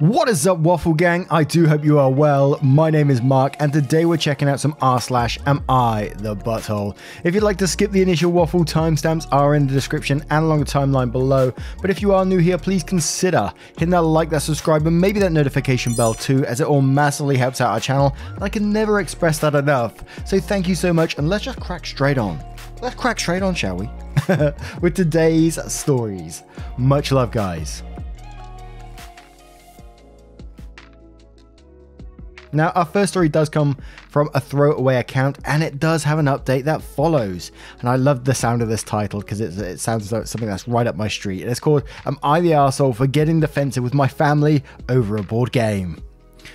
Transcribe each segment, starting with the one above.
What is up, Waffle Gang? I do hope you are well. My name is Mark, and today we're checking out some r/am I the butthole. If you'd like to skip the initial waffle, timestamps are in the description and along the timeline below. But if you are new here, please consider hitting that like, that subscribe, and maybe that notification bell too, as it all massively helps out our channel. And I can never express that enough. So thank you so much, and let's just crack straight on. Let's crack straight on, shall we? With today's stories. Much love, guys. Now, our first story does come from a throwaway account, and it does have an update that follows. And I love the sound of this title because it sounds as though it's something that's right up my street. And it's called, Am I the Arsehole for Getting Defensive with My Family Over a Board Game?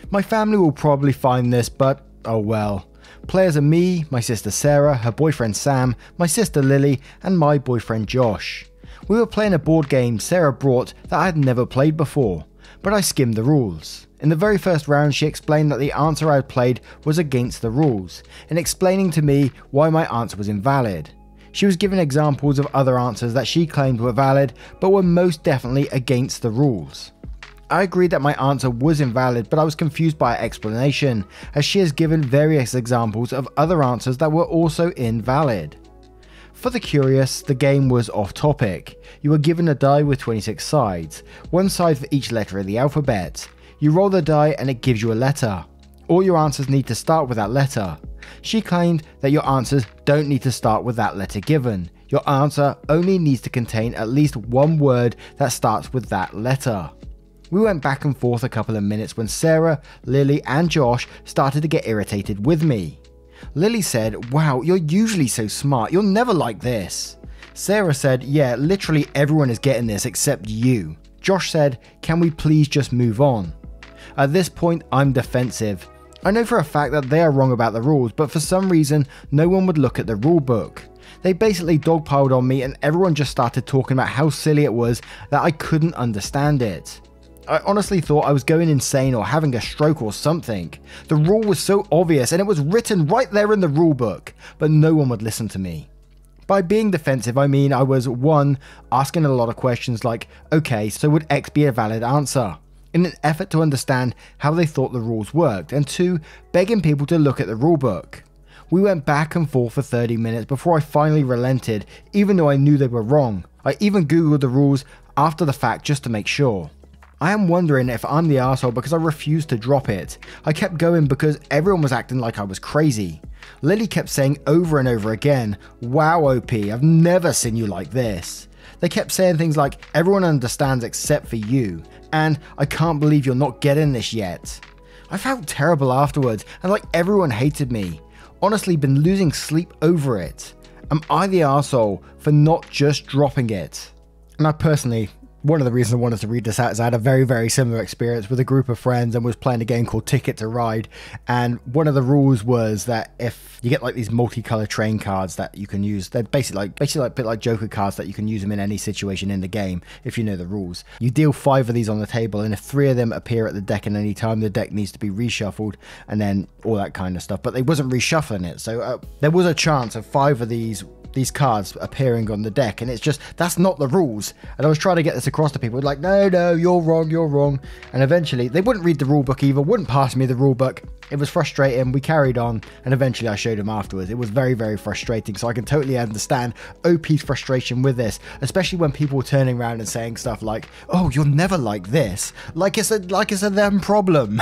My family will probably find this, but oh well. Players are me, my sister Sarah, her boyfriend Sam, my sister Lily, and my boyfriend Josh. We were playing a board game Sarah brought that I had never played before, but I skimmed the rules. In the very first round, she explained that the answer I had played was against the rules, and explaining to me why my answer was invalid. She was giving examples of other answers that she claimed were valid, but were most definitely against the rules. I agreed that my answer was invalid, but I was confused by her explanation, as she has given various examples of other answers that were also invalid. For the curious, the game was off topic. You were given a die with 26 sides, one side for each letter of the alphabet. You roll the die and it gives you a letter. All your answers need to start with that letter. She claimed that your answers don't need to start with that letter given. Your answer only needs to contain at least one word that starts with that letter. We went back and forth a couple of minutes when Sarah, Lily and Josh started to get irritated with me. Lily said, "Wow, you're usually so smart, you're never like this." Sarah said, "Yeah, literally everyone is getting this except you." Josh said, "Can we please just move on?" At this point, I'm defensive. I know for a fact that they are wrong about the rules, but for some reason, no one would look at the rule book. They basically dogpiled on me, and everyone just started talking about how silly it was that I couldn't understand it. I honestly thought I was going insane or having a stroke or something. The rule was so obvious and it was written right there in the rule book, but no one would listen to me. By being defensive, I mean I was 1. Asking a lot of questions like, okay, so would X be a valid answer? In an effort to understand how they thought the rules worked, and 2. Begging people to look at the rulebook. We went back and forth for 30 minutes before I finally relented, even though I knew they were wrong. I even googled the rules after the fact just to make sure. I am wondering if I'm the arsehole because I refused to drop it. I kept going because everyone was acting like I was crazy. Lily kept saying over and over again, "Wow OP, I've never seen you like this." They kept saying things like, "Everyone understands except for you," and "I can't believe you're not getting this yet." I felt terrible afterwards, and like everyone hated me. Honestly, been losing sleep over it. Am I the arsehole for not just dropping it? And I personally, one of the reasons I wanted to read this out is I had a very similar experience with a group of friends and was playing a game called Ticket to Ride, and one of the rules was that if you get like these multicolored train cards that you can use, they're basically a bit like Joker cards that you can use them in any situation in the game if you know the rules. You deal 5 of these on the table, and if 3 of them appear at the deck at any time, the deck needs to be reshuffled and then all that kind of stuff. But they wasn't reshuffling it, so there was a chance of 5 of these cards appearing on the deck, and it's just, that's not the rules. And I was trying to get this across to people like, no, you're wrong, and eventually they wouldn't read the rule book either, wouldn't pass me the rule book. It was frustrating. We carried on, and eventually I showed them afterwards. It was very frustrating, so I can totally understand OP's frustration with this, especially when people were turning around and saying stuff like, "Oh, you're never like this," like it's a them problem,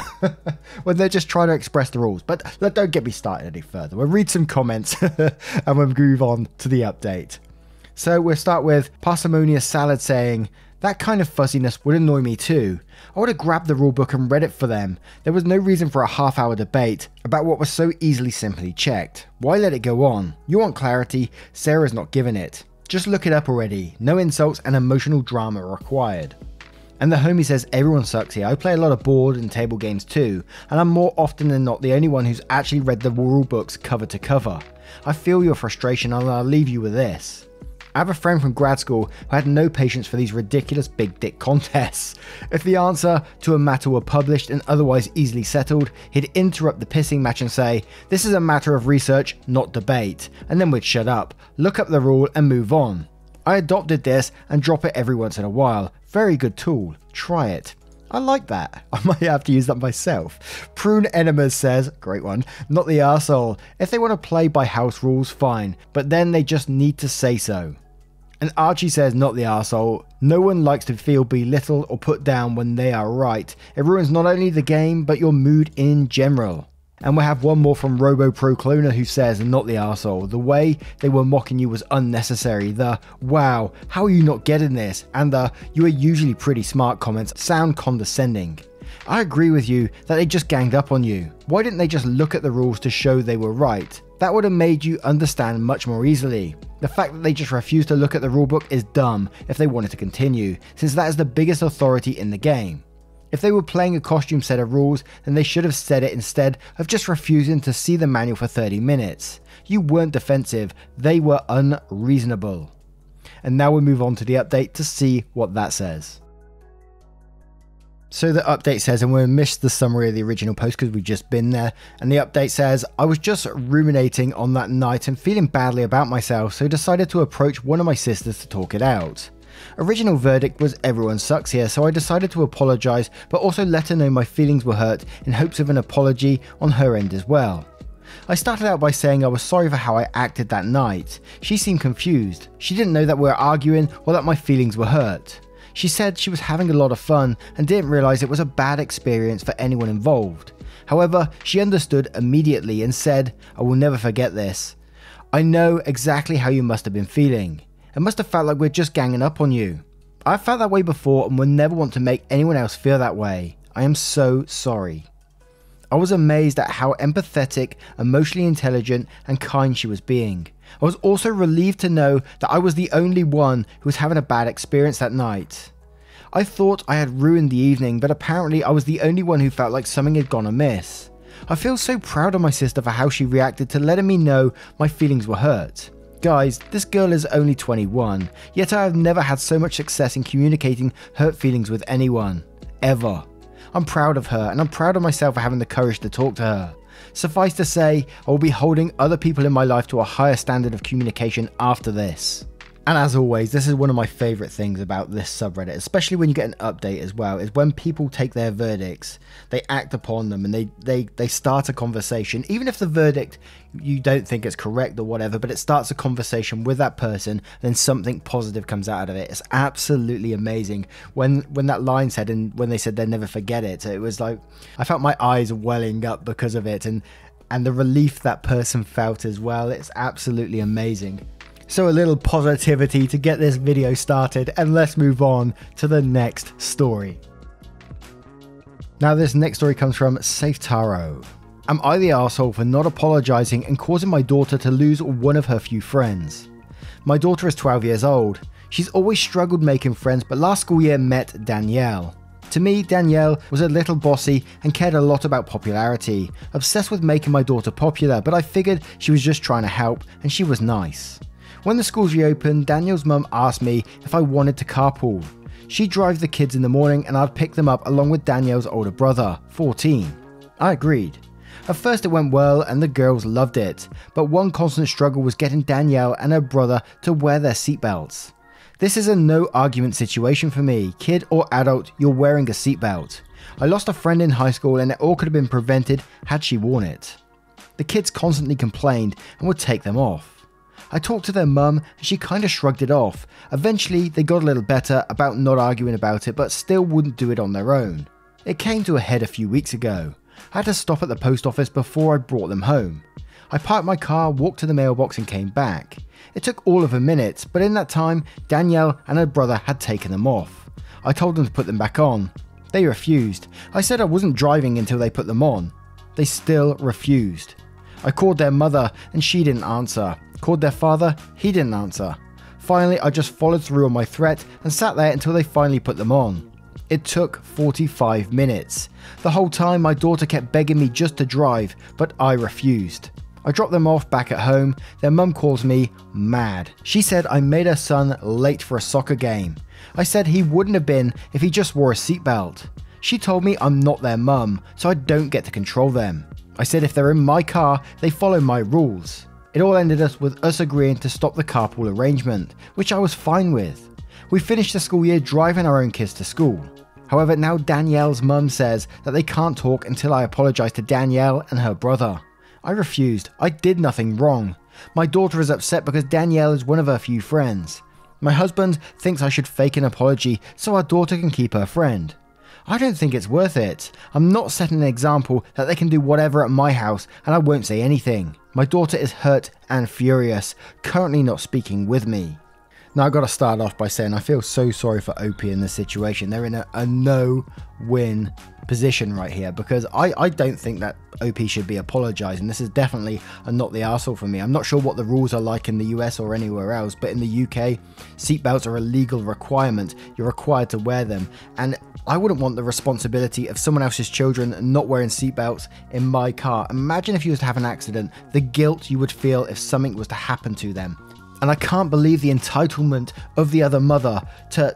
when they're just trying to express the rules. But don't get me started any further. We'll read some comments and we'll move on to the update. So we'll start with Parsimonious Salad saying, "That kind of fuzziness would annoy me too. I would have grabbed the rulebook and read it for them. There was no reason for a half-hour debate about what was so easily simply checked. Why let it go on? You want clarity? Sarah's not giving it. Just look it up already. No insults and emotional drama required." And the homie says, "Everyone sucks here. I play a lot of board and table games too, and I'm more often than not the only one who's actually read the rule books cover to cover. I feel your frustration, and I'll leave you with this. I have a friend from grad school who had no patience for these ridiculous big dick contests. If the answer to a matter were published and otherwise easily settled, he'd interrupt the pissing match and say, 'This is a matter of research, not debate,' and then we'd shut up, look up the rule and move on. I adopted this and drop it every once in a while. Very good tool. Try it. I like that. I might have to use that myself. Prune Enemas says, great one, not the arsehole. If they want to play by house rules, fine, but then they just need to say so. And Archie says, not the arsehole. No one likes to feel belittled or put down when they are right. It ruins not only the game, but your mood in general. And we have one more from Robo Pro Cloner who says, not the arsehole. The way they were mocking you was unnecessary. The, wow, how are you not getting this? And the, you are usually pretty smart comments sound condescending. I agree with you that they just ganged up on you. Why didn't they just look at the rules to show they were right? That would have made you understand much more easily. The fact that they just refused to look at the rulebook is dumb if they wanted to continue, since that is the biggest authority in the game. If they were playing a costume set of rules, then they should have said it instead of just refusing to see the manual for 30 minutes. You weren't defensive, they were unreasonable. And now we move on to the update to see what that says. So the update says, and we missed the summary of the original post because we've just been there, and the update says, I was just ruminating on that night and feeling badly about myself, so decided to approach one of my sisters to talk it out. Original verdict was everyone sucks here, so I decided to apologise, but also let her know my feelings were hurt in hopes of an apology on her end as well. I started out by saying I was sorry for how I acted that night. She seemed confused. She didn't know that we were arguing or that my feelings were hurt. She said she was having a lot of fun and didn't realise it was a bad experience for anyone involved. However, she understood immediately and said, I will never forget this. I know exactly how you must have been feeling. It must have felt like we're just ganging up on you. I've felt that way before and would never want to make anyone else feel that way. I am so sorry. I was amazed at how empathetic, emotionally intelligent and kind she was being. I was also relieved to know that I was the only one who was having a bad experience that night. I thought I had ruined the evening, but apparently I was the only one who felt like something had gone amiss. I feel so proud of my sister for how she reacted to letting me know my feelings were hurt. Guys, this girl is only 21, yet I have never had so much success in communicating hurt feelings with anyone. Ever. I'm proud of her, and I'm proud of myself for having the courage to talk to her. Suffice to say, I will be holding other people in my life to a higher standard of communication after this. And as always, this is one of my favourite things about this subreddit, especially when you get an update as well, is when people take their verdicts, they act upon them and they start a conversation. Even if the verdict, you don't think it's correct or whatever, but it starts a conversation with that person, then something positive comes out of it. It's absolutely amazing. When that line said, and when they said they'd never forget it, it was like, I felt my eyes welling up because of it, and the relief that person felt as well. It's absolutely amazing. So a little positivity to get this video started, and let's move on to the next story. Now this next story comes from Safe Taro. Am I the arsehole for not apologising and causing my daughter to lose one of her few friends? My daughter is 12 years old. She's always struggled making friends, but last school year met Danielle. To me, Danielle was a little bossy and cared a lot about popularity, obsessed with making my daughter popular, but I figured she was just trying to help, and she was nice. When the schools reopened, Danielle's mum asked me if I wanted to carpool. She'd drive the kids in the morning and I'd pick them up along with Danielle's older brother, 14. I agreed. At first it went well and the girls loved it, but one constant struggle was getting Danielle and her brother to wear their seatbelts. This is a no argument situation for me. Kid or adult, you're wearing a seatbelt. I lost a friend in high school and it all could have been prevented had she worn it. The kids constantly complained and would take them off. I talked to their mum and she kinda shrugged it off. Eventually they got a little better about not arguing about it, but still wouldn't do it on their own. It came to a head a few weeks ago. I had to stop at the post office before I brought them home. I parked my car, walked to the mailbox and came back. It took all of a minute, but in that time Danielle and her brother had taken them off. I told them to put them back on. They refused. I said I wasn't driving until they put them on. They still refused. I called their mother and she didn't answer. Called their father, he didn't answer. Finally, I just followed through on my threat and sat there until they finally put them on. It took 45 minutes. The whole time my daughter kept begging me just to drive, but I refused. I dropped them off back at home. Their mum calls me mad. She said I made her son late for a soccer game. I said he wouldn't have been if he just wore a seatbelt. She told me I'm not their mum, so I don't get to control them. I said if they're in my car, they follow my rules. It all ended up with us agreeing to stop the carpool arrangement, which I was fine with. We finished the school year driving our own kids to school. However, now Danielle's mum says that they can't talk until I apologise to Danielle and her brother. I refused. I did nothing wrong. My daughter is upset because Danielle is one of her few friends. My husband thinks I should fake an apology so our daughter can keep her friend. I don't think it's worth it. I'm not setting an example that they can do whatever at my house and I won't say anything. My daughter is hurt and furious, currently not speaking with me. Now, I've got to start off by saying I feel so sorry for OP in this situation. They're in a no-win position right here because I don't think that OP should be apologising. This is definitely a not the arsehole for me. I'm not sure what the rules are like in the US or anywhere else, but in the UK, seatbelts are a legal requirement. You're required to wear them. And I wouldn't want the responsibility of someone else's children not wearing seatbelts in my car. Imagine if you was to have an accident, the guilt you would feel if something was to happen to them. And I can't believe the entitlement of the other mother to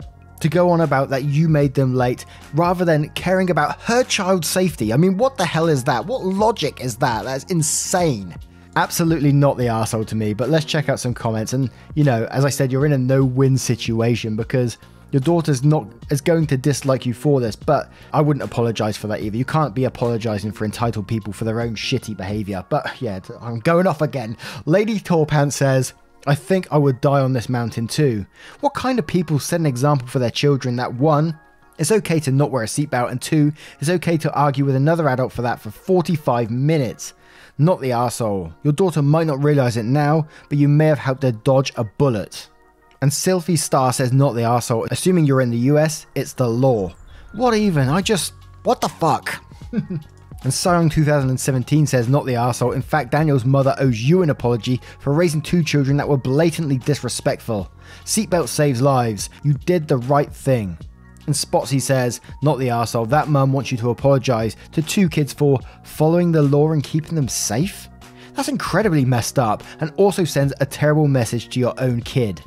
go on about that you made them late rather than caring about her child's safety. I mean, what the hell is that? What logic is that? That's insane. Absolutely not the arsehole to me, but let's check out some comments. And, you know, as I said, you're in a no-win situation because your daughter's not is going to dislike you for this, but I wouldn't apologise for that either. You can't be apologising for entitled people for their own shitty behaviour. But yeah, I'm going off again. Lady Torpant says, I think I would die on this mountain too. What kind of people set an example for their children that 1, it's okay to not wear a seatbelt, and 2, it's okay to argue with another adult for that for 45 minutes? Not the arsehole. Your daughter might not realise it now, but you may have helped her dodge a bullet. And Sylphie Star says not the arsehole. Assuming you're in the US, it's the law. What even? What the fuck? And Siong 2017 says not the arsehole. In fact, Daniel's mother owes you an apology for raising 2 children that were blatantly disrespectful. Seatbelt saves lives. You did the right thing. And Spotsy says, not the arsehole. That mum wants you to apologise to 2 kids for following the law and keeping them safe? That's incredibly messed up and also sends a terrible message to your own kid.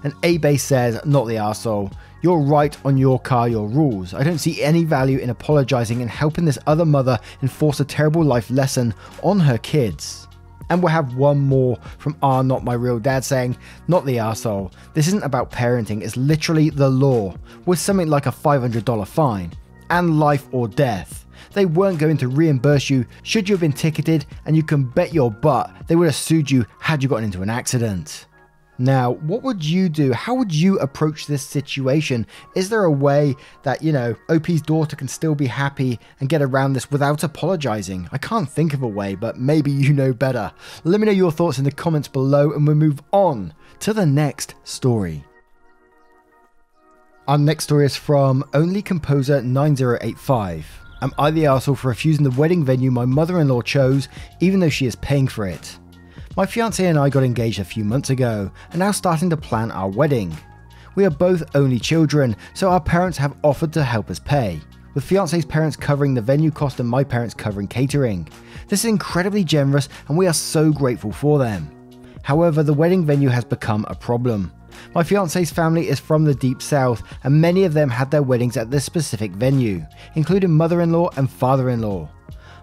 And A-Base says, not the arsehole. You're right on your car, your rules. I don't see any value in apologising and helping this other mother enforce a terrible life lesson on her kids. And we'll have one more from R Not My Real Dad saying, not the arsehole. This isn't about parenting, it's literally the law, with something like a $500 fine, and life or death. They weren't going to reimburse you should you have been ticketed, and you can bet your butt they would have sued you had you gotten into an accident. Now, what would you do? How would you approach this situation? Is there a way that, you know, OP's daughter can still be happy and get around this without apologizing? I can't think of a way, but maybe you know better. Let me know your thoughts in the comments below and we'll move on to the next story. Our next story is from Only Composer 9085. Am I the arsehole for refusing the wedding venue my mother-in-law chose, even though she is paying for it? My fiancé and I got engaged a few months ago, and now starting to plan our wedding. We are both only children, so our parents have offered to help us pay, with fiancé's parents covering the venue cost and my parents covering catering. This is incredibly generous and we are so grateful for them. However, the wedding venue has become a problem. My fiancé's family is from the deep south, and many of them had their weddings at this specific venue, including mother-in-law and father-in-law.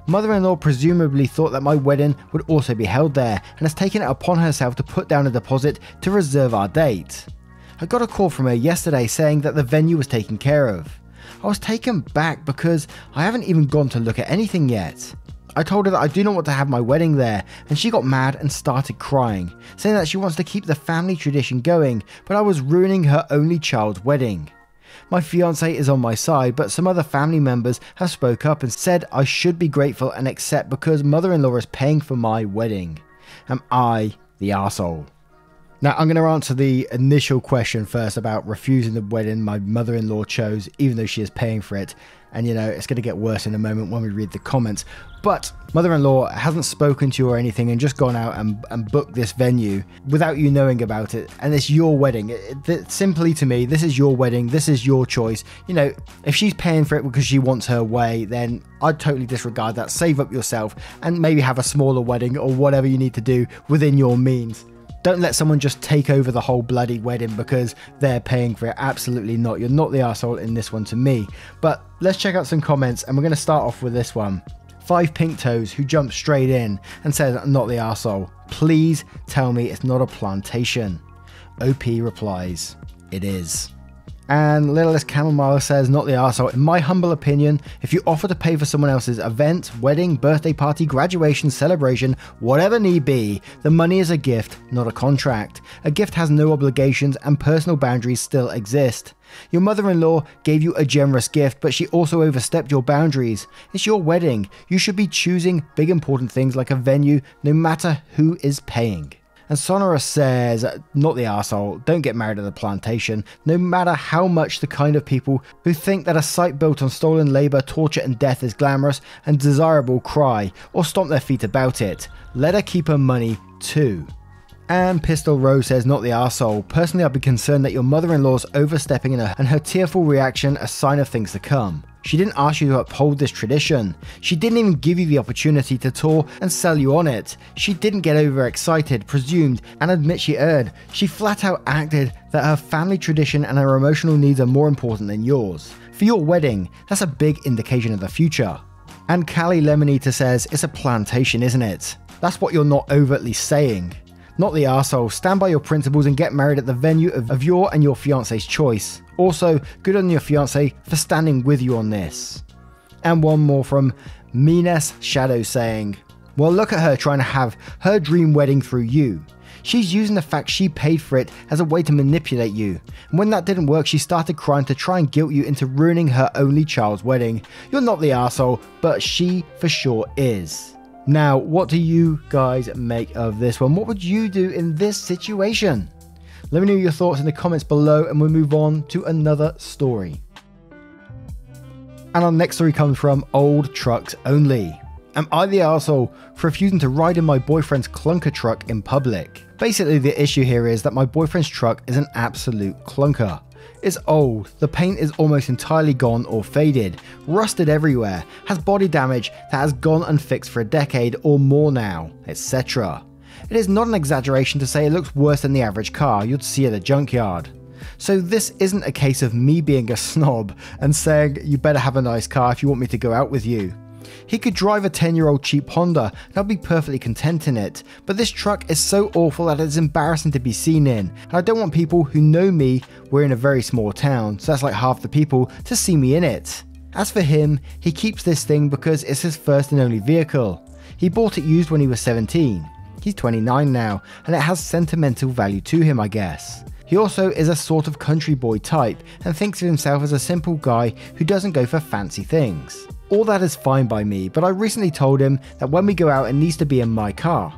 Mother-in-law presumably thought that my wedding would also be held there and has taken it upon herself to put down a deposit to reserve our date. I got a call from her yesterday saying that the venue was taken care of. I was taken back because I haven't even gone to look at anything yet. I told her that I do not want to have my wedding there, and she got mad and started crying, saying that she wants to keep the family tradition going, but I was ruining her only child's wedding. My fiancé is on my side, but some other family members have spoke up and said I should be grateful and accept because mother-in-law is paying for my wedding. Am I the arsehole? Now, I'm going to answer the initial question first about refusing the wedding my mother-in-law chose, even though she is paying for it. And, you know, it's going to get worse in a moment when we read the comments. But mother-in-law hasn't spoken to you or anything and just gone out and booked this venue without you knowing about it. And it's your wedding. Simply to me, this is your wedding. This is your choice. You know, if she's paying for it because she wants her way, then I'd totally disregard that. Save up yourself and maybe have a smaller wedding or whatever you need to do within your means. Don't let someone just take over the whole bloody wedding because they're paying for it. Absolutely not. You're not the arsehole in this one to me. But let's check out some comments, and we're going to start off with this one. 5 Pink Toes, who jumped straight in and says, not the arsehole. Please tell me it's not a plantation. OP replies, it is. And Littlest Chamomile says, not the arsehole. In my humble opinion, if you offer to pay for someone else's event, wedding, birthday party, graduation, celebration, whatever need be, the money is a gift, not a contract. A gift has no obligations and personal boundaries still exist. Your mother-in-law gave you a generous gift, but she also overstepped your boundaries. It's your wedding. You should be choosing big important things like a venue, no matter who is paying. And Sonora says, not the arsehole, don't get married at the plantation, no matter how much the kind of people who think that a site built on stolen labour, torture and death is glamorous and desirable cry, or stomp their feet about it. Let her keep her money too. And Pistol Rose says, not the arsehole. Personally, I'd be concerned that your mother-in-law's overstepping and her tearful reaction a sign of things to come. She didn't ask you to uphold this tradition. She didn't even give you the opportunity to tour and sell you on it. She didn't get overexcited, presumed, and admit she erred. She flat out acted that her family tradition and her emotional needs are more important than yours. For your wedding, that's a big indication of the future. And Callie Lemonita says, it's a plantation, isn't it? That's what you're not overtly saying. Not the arsehole. Stand by your principles and get married at the venue of your and your fiance's choice. Also, good on your fiance for standing with you on this. And one more from Mines Shadow saying, well, look at her trying to have her dream wedding through you. She's using the fact she paid for it as a way to manipulate you. And when that didn't work, she started crying to try and guilt you into ruining her only child's wedding. You're not the arsehole, but she for sure is. Now, what do you guys make of this one? What would you do in this situation? Let me know your thoughts in the comments below and we'll move on to another story. And our next story comes from Old Trucks Only. Am I the arsehole for refusing to ride in my boyfriend's clunker truck in public? Basically, the issue here is that my boyfriend's truck is an absolute clunker. It's old, the paint is almost entirely gone or faded, rusted everywhere, has body damage that has gone unfixed for a decade or more now, etc. It is not an exaggeration to say it looks worse than the average car you'd see at a junkyard. So this isn't a case of me being a snob and saying you better have a nice car if you want me to go out with you. He could drive a 10-year-old cheap Honda and I'd be perfectly content in it, but this truck is so awful that it's embarrassing to be seen in, and I don't want people who know me, we're in a very small town, so that's like half the people, to see me in it. As for him, he keeps this thing because it's his first and only vehicle. He bought it used when he was 17. He's 29 now, and it has sentimental value to him, I guess. He also is a sort of country boy type and thinks of himself as a simple guy who doesn't go for fancy things. All that is fine by me, but I recently told him that when we go out it needs to be in my car.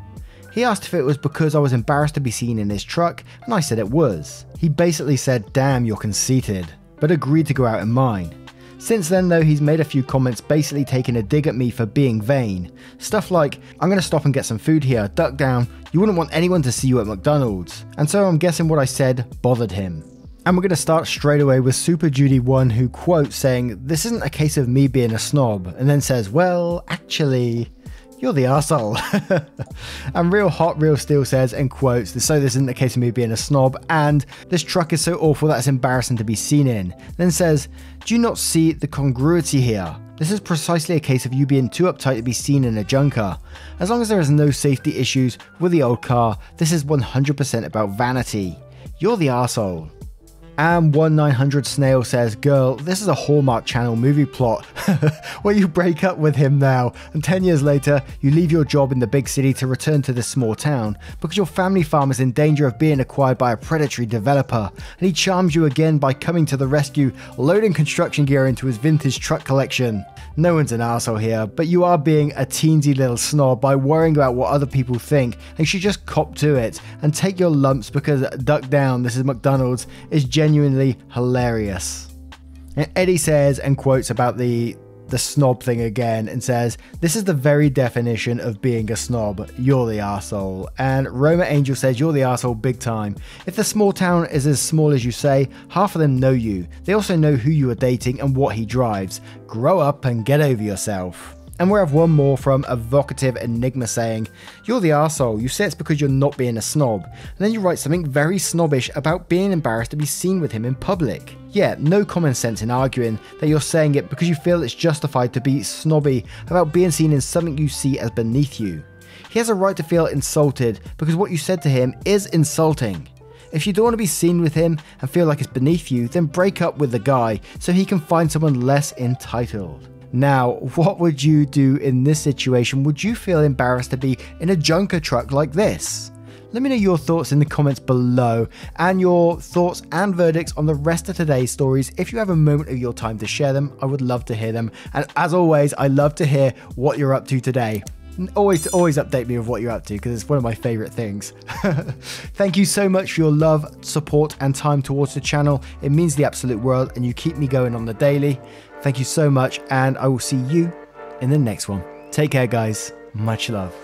He asked if it was because I was embarrassed to be seen in his truck, and I said it was. He basically said, damn, you're conceited, but agreed to go out in mine. Since then though, he's made a few comments basically taking a dig at me for being vain. Stuff like, I'm gonna stop and get some food here, duck down, you wouldn't want anyone to see you at McDonald's. And so I'm guessing what I said bothered him. And we're going to start straight away with Super Judy 1, who quotes saying, this isn't a case of me being a snob, and then says, well, actually, you're the arsehole. And Real Hot Real Steel says, and quotes, so this isn't a case of me being a snob, and this truck is so awful that it's embarrassing to be seen in. Then says, do you not see the congruity here? This is precisely a case of you being too uptight to be seen in a junker. As long as there is no safety issues with the old car, this is 100% about vanity. You're the arsehole. And 1900 Snail says, girl, this is a Hallmark Channel movie plot where you break up with him now and 10 years later you leave your job in the big city to return to this small town because your family farm is in danger of being acquired by a predatory developer, and he charms you again by coming to the rescue, loading construction gear into his vintage truck collection. No one's an arsehole here, but you are being a teensy little snob by worrying about what other people think, and you should just cop to it and take your lumps because duck down, this is McDonald's, is genuinely hilarious. And Eddie says and quotes about the snob thing again and says, this is the very definition of being a snob, you're the arsehole. And Roma Angel says, you're the arsehole big time. If the small town is as small as you say, half of them know you. They also know who you are dating and what he drives. Grow up and get over yourself. And we have one more from Evocative Enigma saying, you're the arsehole, you say it's because you're not being a snob, and then you write something very snobbish about being embarrassed to be seen with him in public. Yeah, no common sense in arguing that you're saying it because you feel it's justified to be snobby about being seen in something you see as beneath you. He has a right to feel insulted because what you said to him is insulting. If you don't want to be seen with him and feel like it's beneath you, then break up with the guy so he can find someone less entitled. Now, what would you do in this situation? Would you feel embarrassed to be in a junker truck like this? Let me know your thoughts in the comments below, and your thoughts and verdicts on the rest of today's stories. If you have a moment of your time to share them, I would love to hear them. And as always, I love to hear what you're up to today. Always update me with what you're up to, because it's one of my favorite things. Thank you so much for your love, support, and time towards the channel. It means the absolute world, and you keep me going on the daily. Thank you so much, and I will see you in the next one. Take care, guys. Much love.